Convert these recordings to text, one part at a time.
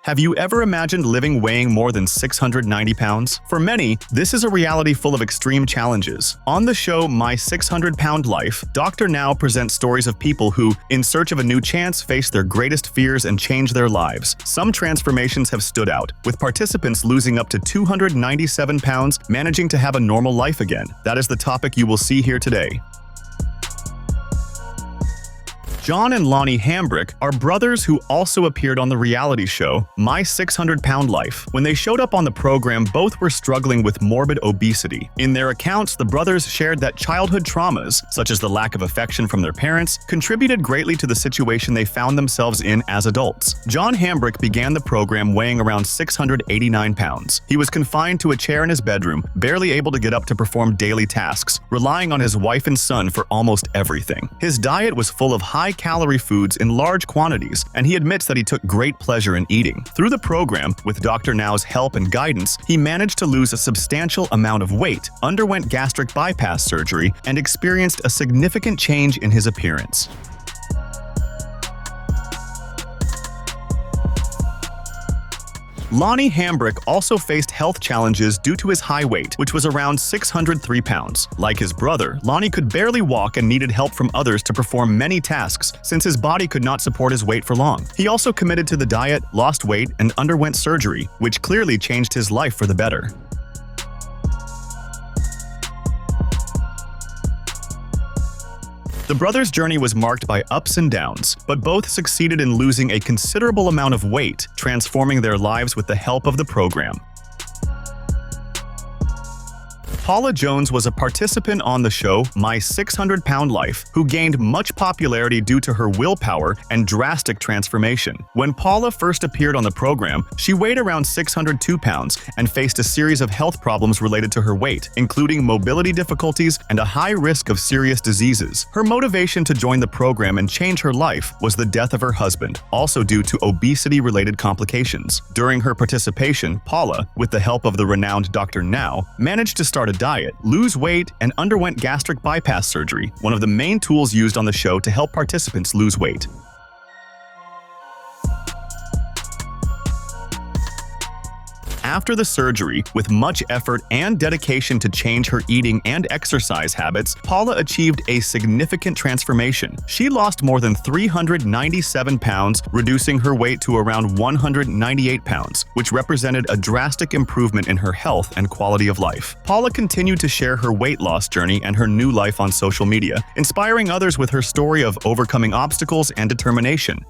Have you ever imagined living weighing more than 690 pounds? For many, this is a reality full of extreme challenges. On the show My 600-Pound Life, Dr. Now presents stories of people who, in search of a new chance, face their greatest fears and change their lives. Some transformations have stood out, with participants losing up to 297 pounds, managing to have a normal life again. That is the topic you will see here today. John and Lonnie Hambrick are brothers who also appeared on the reality show My 600-Pound Life. When they showed up on the program, both were struggling with morbid obesity. In their accounts, the brothers shared that childhood traumas, such as the lack of affection from their parents, contributed greatly to the situation they found themselves in as adults. John Hambrick began the program weighing around 689 pounds. He was confined to a chair in his bedroom, barely able to get up to perform daily tasks, relying on his wife and son for almost everything. His diet was full of high-calorie foods in large quantities, and he admits that he took great pleasure in eating. Through the program, with Dr. Now's help and guidance, he managed to lose a substantial amount of weight, underwent gastric bypass surgery, and experienced a significant change in his appearance. Lonnie Hambrick also faced health challenges due to his high weight, which was around 603 pounds. Like his brother, Lonnie could barely walk and needed help from others to perform many tasks since his body could not support his weight for long. He also committed to the diet, lost weight, and underwent surgery, which clearly changed his life for the better. The brothers' journey was marked by ups and downs, but both succeeded in losing a considerable amount of weight, transforming their lives with the help of the program. Paula Jones was a participant on the show My 600-Pound Life, who gained much popularity due to her willpower and drastic transformation. When Paula first appeared on the program, she weighed around 602 pounds and faced a series of health problems related to her weight, including mobility difficulties and a high risk of serious diseases. Her motivation to join the program and change her life was the death of her husband, also due to obesity-related complications. During her participation, Paula, with the help of the renowned Dr. Now, managed to start a diet, lose weight, and underwent gastric bypass surgery, one of the main tools used on the show to help participants lose weight. After the surgery, with much effort and dedication to change her eating and exercise habits, Paula achieved a significant transformation. She lost more than 397 pounds, reducing her weight to around 198 pounds, which represented a drastic improvement in her health and quality of life. Paula continued to share her weight loss journey and her new life on social media, inspiring others with her story of overcoming obstacles and determination.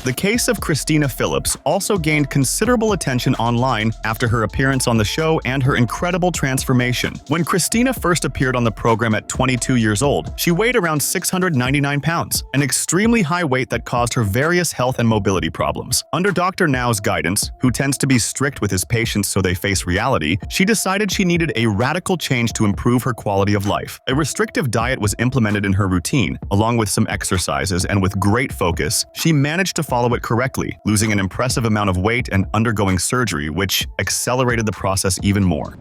The case of Christina Phillips also gained considerable attention online after her appearance on the show and her incredible transformation. When Christina first appeared on the program at 22 years old, she weighed around 699 pounds, an extremely high weight that caused her various health and mobility problems. Under Dr. Now's guidance, who tends to be strict with his patients so they face reality, she decided she needed a radical change to improve her quality of life. A restrictive diet was implemented in her routine, along with some exercises, and with great focus, she managed to follow it correctly, losing an impressive amount of weight and undergoing surgery, which accelerated the process even more.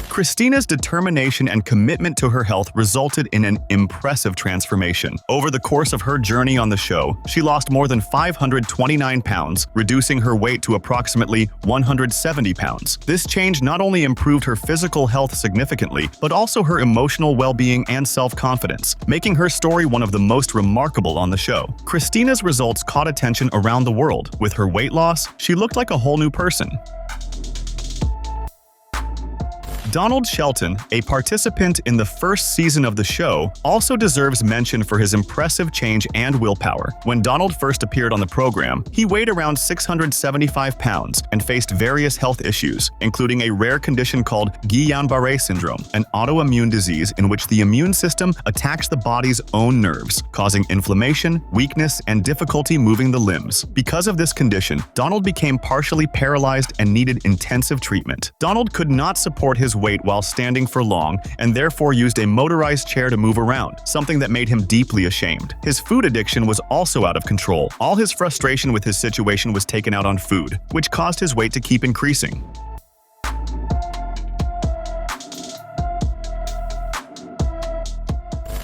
Christina's determination and commitment to her health resulted in an impressive transformation. Over the course of her journey on the show, she lost more than 529 pounds, reducing her weight to approximately 170 pounds. This change not only improved her physical health significantly, but also her emotional well-being and self-confidence, making her story one of the most remarkable on the show. Christina's results caught attention around the world. With her weight loss, she looked like a whole new person. Donald Shelton, a participant in the first season of the show, also deserves mention for his impressive change and willpower. When Donald first appeared on the program, he weighed around 675 pounds and faced various health issues, including a rare condition called Guillain-Barré syndrome, an autoimmune disease in which the immune system attacks the body's own nerves, causing inflammation, weakness, and difficulty moving the limbs. Because of this condition, Donald became partially paralyzed and needed intensive treatment. Donald could not support his weight while standing for long and therefore used a motorized chair to move around, something that made him deeply ashamed. His food addiction was also out of control. All his frustration with his situation was taken out on food, which caused his weight to keep increasing.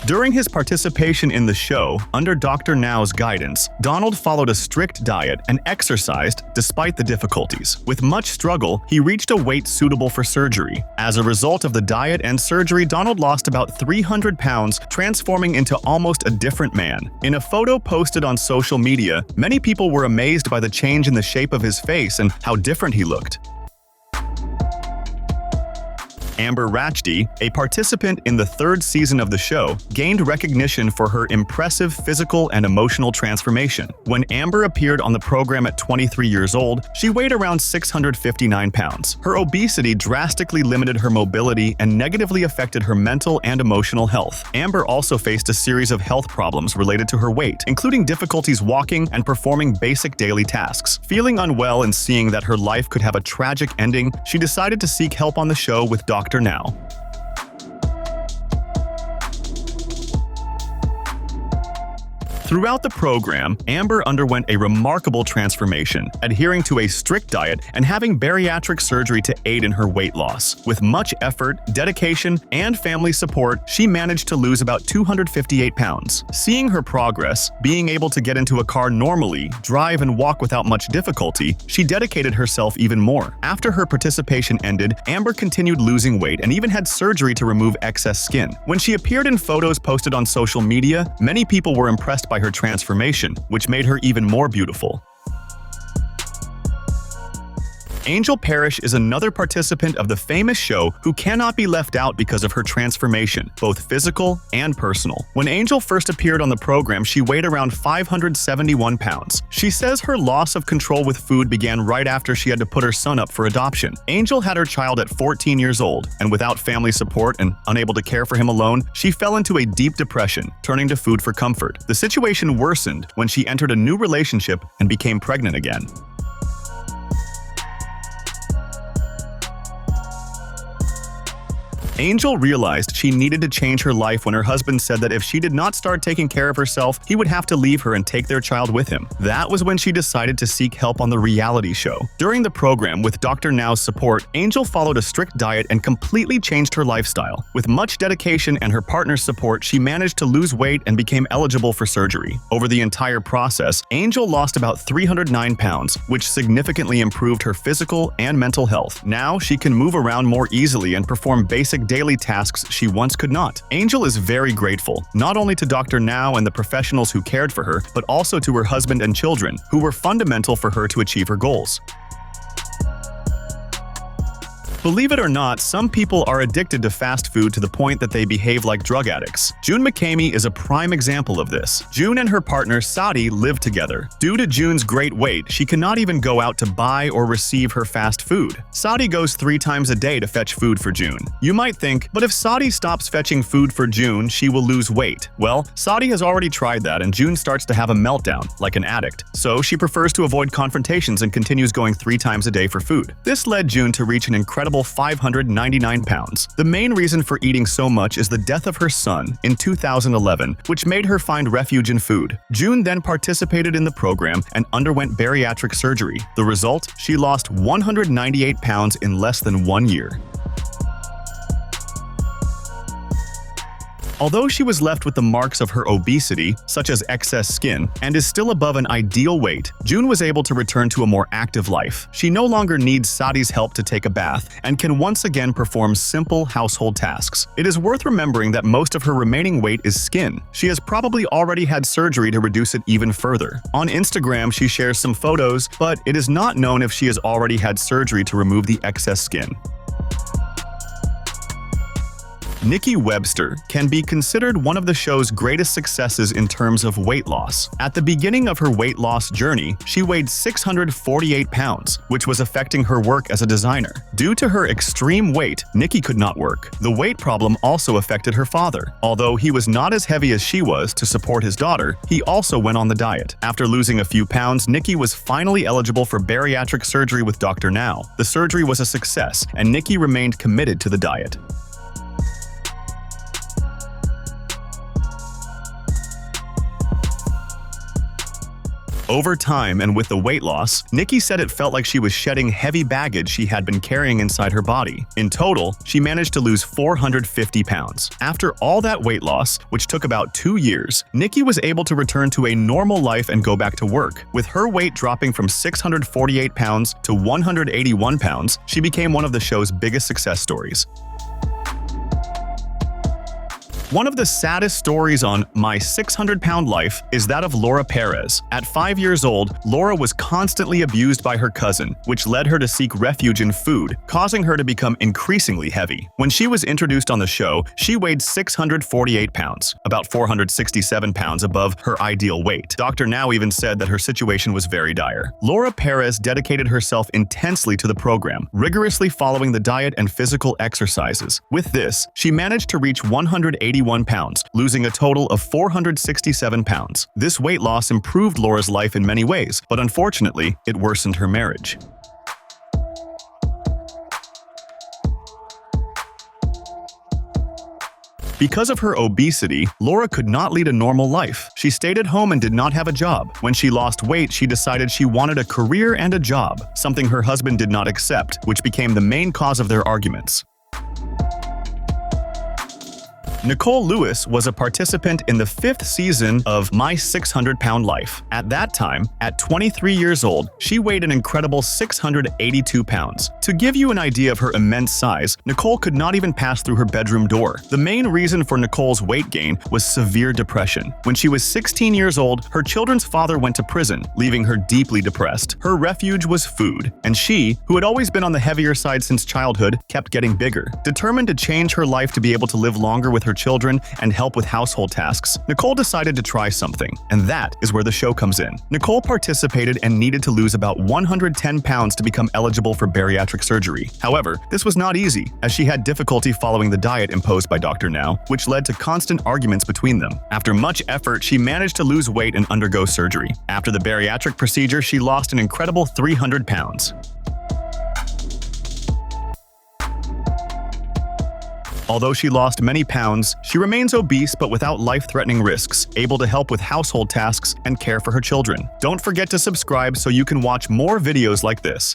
During his participation in the show, under Dr. Now's guidance, Donald followed a strict diet and exercised despite the difficulties. With much struggle, he reached a weight suitable for surgery. As a result of the diet and surgery, Donald lost about 300 pounds, transforming into almost a different man. In a photo posted on social media, many people were amazed by the change in the shape of his face and how different he looked. Ratchy, a participant in the third season of the show, gained recognition for her impressive physical and emotional transformation. When Amber appeared on the program at 23 years old, she weighed around 659 pounds. Her obesity drastically limited her mobility and negatively affected her mental and emotional health. Amber also faced a series of health problems related to her weight, including difficulties walking and performing basic daily tasks. Feeling unwell and seeing that her life could have a tragic ending, she decided to seek help on the show with Dr. Now. Throughout the program, Amber underwent a remarkable transformation, adhering to a strict diet and having bariatric surgery to aid in her weight loss. With much effort, dedication, and family support, she managed to lose about 258 pounds. Seeing her progress, being able to get into a car normally, drive and walk without much difficulty, she dedicated herself even more. After her participation ended, Amber continued losing weight and even had surgery to remove excess skin. When she appeared in photos posted on social media, many people were impressed by her transformation, which made her even more beautiful. Parish is another participant of the famous show who cannot be left out because of her transformation, both physical and personal. When Angel first appeared on the program, she weighed around 571 pounds. She says her loss of control with food began right after she had to put her son up for adoption. Angel had her child at 14 years old, and without family support and unable to care for him alone, she fell into a deep depression, turning to food for comfort. The situation worsened when she entered a new relationship and became pregnant again. Angel realized she needed to change her life when her husband said that if she did not start taking care of herself, he would have to leave her and take their child with him. That was when she decided to seek help on the reality show. During the program, with Dr. Now's support, Angel followed a strict diet and completely changed her lifestyle. With much dedication and her partner's support, she managed to lose weight and became eligible for surgery. Over the entire process, Angel lost about 309 pounds, which significantly improved her physical and mental health. Now she can move around more easily and perform basic daily tasks she once could not. Angel is very grateful, not only to Dr. Now and the professionals who cared for her, but also to her husband and children, who were fundamental for her to achieve her goals. Believe it or not, some people are addicted to fast food to the point that they behave like drug addicts. Mckame is a prime example of this. June and her partner Sadie live together. Due to June's great weight, she cannot even go out to buy or receive her fast food. Sadie goes 3 times a day to fetch food for June. You might think, but if Sadie stops fetching food for June, she will lose weight. Well, Sadie has already tried that and June starts to have a meltdown, like an addict. So she prefers to avoid confrontations and continues going 3 times a day for food. This led June to reach an incredible 599 pounds. The main reason for eating so much is the death of her son in 2011, which made her find refuge in food. June then participated in the program and underwent bariatric surgery. The result? She lost 198 pounds in less than 1 year. Although she was left with the marks of her obesity, such as excess skin, and is still above an ideal weight, June was able to return to a more active life. She no longer needs Sadie's help to take a bath and can once again perform simple household tasks. It is worth remembering that most of her remaining weight is skin. She has probably already had surgery to reduce it even further. On Instagram, she shares some photos, but it is not known if she has already had surgery to remove the excess skin. Nikki Webster can be considered one of the show's greatest successes in terms of weight loss. At the beginning of her weight loss journey, she weighed 648 pounds, which was affecting her work as a designer. Due to her extreme weight, Nikki could not work. The weight problem also affected her father. Although he was not as heavy as she was to support his daughter, he also went on the diet. After losing a few pounds, Nikki was finally eligible for bariatric surgery with Dr. Now. The surgery was a success, and Nikki remained committed to the diet. Over time and with the weight loss, Nikki said it felt like she was shedding heavy baggage she had been carrying inside her body. In total, she managed to lose 450 pounds. After all that weight loss, which took about 2 years, Nikki was able to return to a normal life and go back to work. With her weight dropping from 648 pounds to 181 pounds, she became one of the show's biggest success stories. One of the saddest stories on My 600-Pound Life is that of Laura Perez. At 5 years old, Laura was constantly abused by her cousin, which led her to seek refuge in food, causing her to become increasingly heavy. When she was introduced on the show, she weighed 648 pounds, about 467 pounds above her ideal weight. Dr. Now even said that her situation was very dire. Laura Perez dedicated herself intensely to the program, rigorously following the diet and physical exercises. With this, she managed to reach 181 pounds, losing a total of 467 pounds. This weight loss improved Laura's life in many ways, but unfortunately, it worsened her marriage. Because of her obesity, Laura could not lead a normal life. She stayed at home and did not have a job. When she lost weight, she decided she wanted a career and a job, something her husband did not accept, which became the main cause of their arguments. Nicole Lewis was a participant in the 5th season of My 600-Pound Life. At that time, at 23 years old, she weighed an incredible 682 pounds. To give you an idea of her immense size, Nicole could not even pass through her bedroom door. The main reason for Nicole's weight gain was severe depression. When she was 16 years old, her children's father went to prison, leaving her deeply depressed. Her refuge was food, and she, who had always been on the heavier side since childhood, kept getting bigger. Determined to change her life to be able to live longer with her children and help with household tasks, Nicole decided to try something, and that is where the show comes in. Nicole participated and needed to lose about 110 pounds to become eligible for bariatric surgery. However, this was not easy, as she had difficulty following the diet imposed by Dr. Now, which led to constant arguments between them. After much effort, she managed to lose weight and undergo surgery. After the bariatric procedure, she lost an incredible 300 pounds. Although she lost many pounds, she remains obese but without life-threatening risks, able to help with household tasks and care for her children. Don't forget to subscribe so you can watch more videos like this.